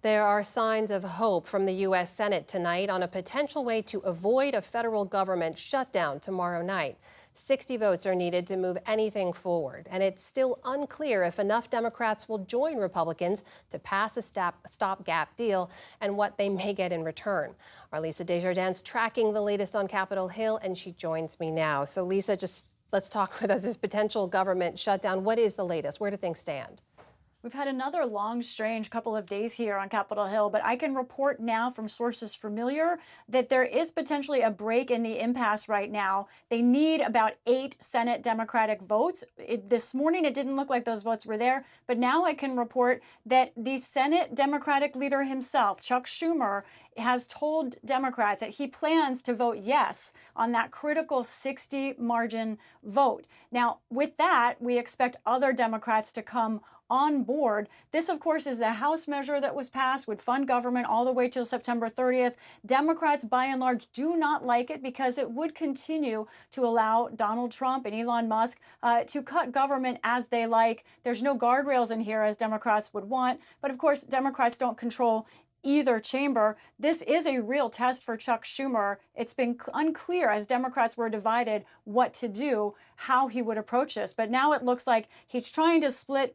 There are signs of hope from the U.S. Senate tonight on a potential way to avoid a federal government shutdown tomorrow night. 60 votes are needed to move anything forward, and it's still unclear if enough Democrats will join Republicans to pass a stopgap deal and what they may get in return. Our Lisa Desjardins tracking the latest on Capitol Hill, and she joins me now. So, Lisa, just let's talk about this potential government shutdown. What is the latest? Where do things stand? We've had another long, strange couple of days here on Capitol Hill, but I can report now from sources familiar that there is potentially a break in the impasse right now. They need about 8 Senate Democratic votes. This morning, it didn't look like those votes were there, but now I can report that the Senate Democratic leader himself, Chuck Schumer, has told Democrats that he plans to vote yes on that critical 60 margin vote. Now, with that, we expect other Democrats to come on board. This, of course, is the House measure that was passed, would fund government all the way till September 30th. Democrats, by and large, do not like it because it would continue to allow Donald Trump and Elon Musk to cut government as they like. There's no guardrails in here, as Democrats would want. But of course, Democrats don't control either chamber. This is a real test for Chuck Schumer. It's been unclear, as Democrats were divided, what to do, how he would approach this. But now it looks like he's trying to split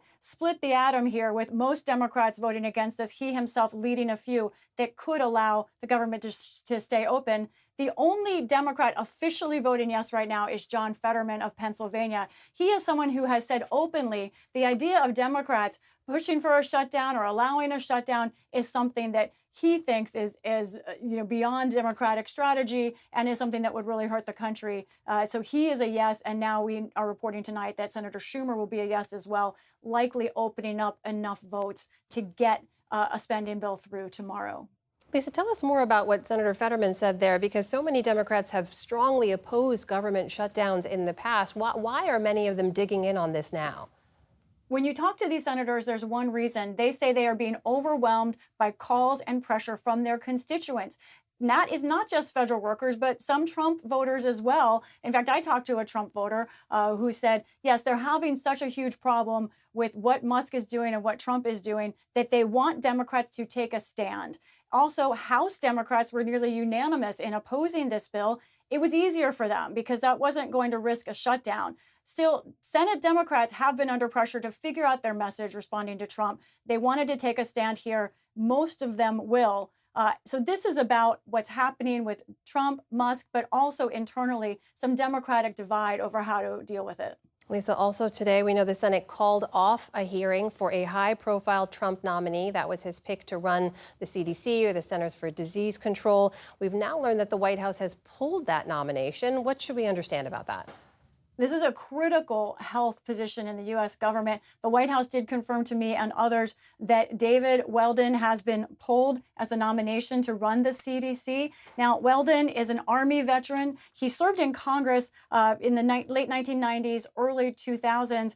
the atom here, with most Democrats voting against this, he himself leading a few that could allow the government to stay open. The only Democrat officially voting yes right now is John Fetterman of Pennsylvania. He is someone who has said openly the idea of Democrats pushing for a shutdown or allowing a shutdown is something that he thinks is beyond Democratic strategy and is something that would really hurt the country. So he is a yes, and now we are reporting tonight that Senator Schumer will be a yes as well, likely opening up enough votes to get a spending bill through tomorrow. Lisa, tell us more about what Senator Fetterman said there, because so many Democrats have strongly opposed government shutdowns in the past. Why are many of them digging in on this now? When you talk to these senators, there's one reason. They say they are being overwhelmed by calls and pressure from their constituents. That is not just federal workers, but some Trump voters as well. In fact, I talked to a Trump voter who said, yes, they're having such a huge problem with what Musk is doing and what Trump is doing that they want Democrats to take a stand. Also, House Democrats were nearly unanimous in opposing this bill. It was easier for them because that wasn't going to risk a shutdown. Still, Senate Democrats have been under pressure to figure out their message responding to Trump. They wanted to take a stand here. Most of them will. So this is about what's happening with Trump, Musk, but also internally, some Democratic divide over how to deal with it. Lisa, also today, we know the Senate called off a hearing for a high-profile Trump nominee. That was his pick to run the CDC, or the Centers for Disease Control. We've now learned that the White House has pulled that nomination. What should we understand about that? This is a critical health position in the U.S. government. The White House did confirm to me and others that David Weldon has been pulled as the nomination to run the CDC. Now, Weldon is an Army veteran. He served in Congress in the late 1990s, early 2000s.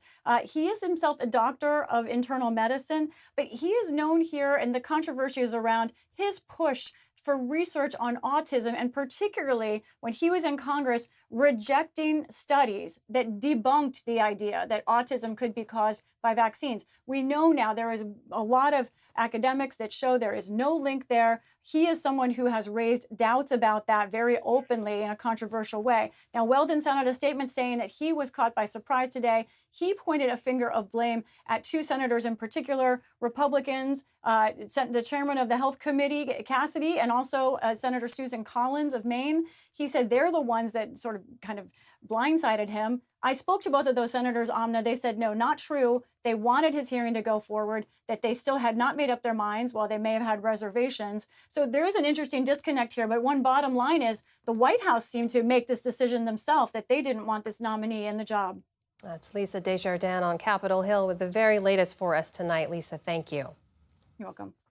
He is himself a doctor of internal medicine, but he is known here, and the controversy is around his push for research on autism, and particularly when he was in Congress rejecting studies that debunked the idea that autism could be caused by vaccines. We know now there is a lot of academics that show there is no link there. He is someone who has raised doubts about that very openly in a controversial way. Now, Weldon sent out a statement saying that he was caught by surprise today. He pointed a finger of blame at 2 senators in particular, Republicans, the chairman of the Health Committee, Cassidy, and also Senator Susan Collins of Maine. He said they're the ones that sort of kind of blindsided him. I spoke to both of those senators, Amna. They said, no, not true. They wanted his hearing to go forward, that they still had not made up their minds, while they may have had reservations. So there is an interesting disconnect here. But one bottom line is the White House seemed to make this decision themselves, that they didn't want this nominee in the job. That's Lisa Desjardins on Capitol Hill with the very latest for us tonight. Lisa, thank you. You're welcome.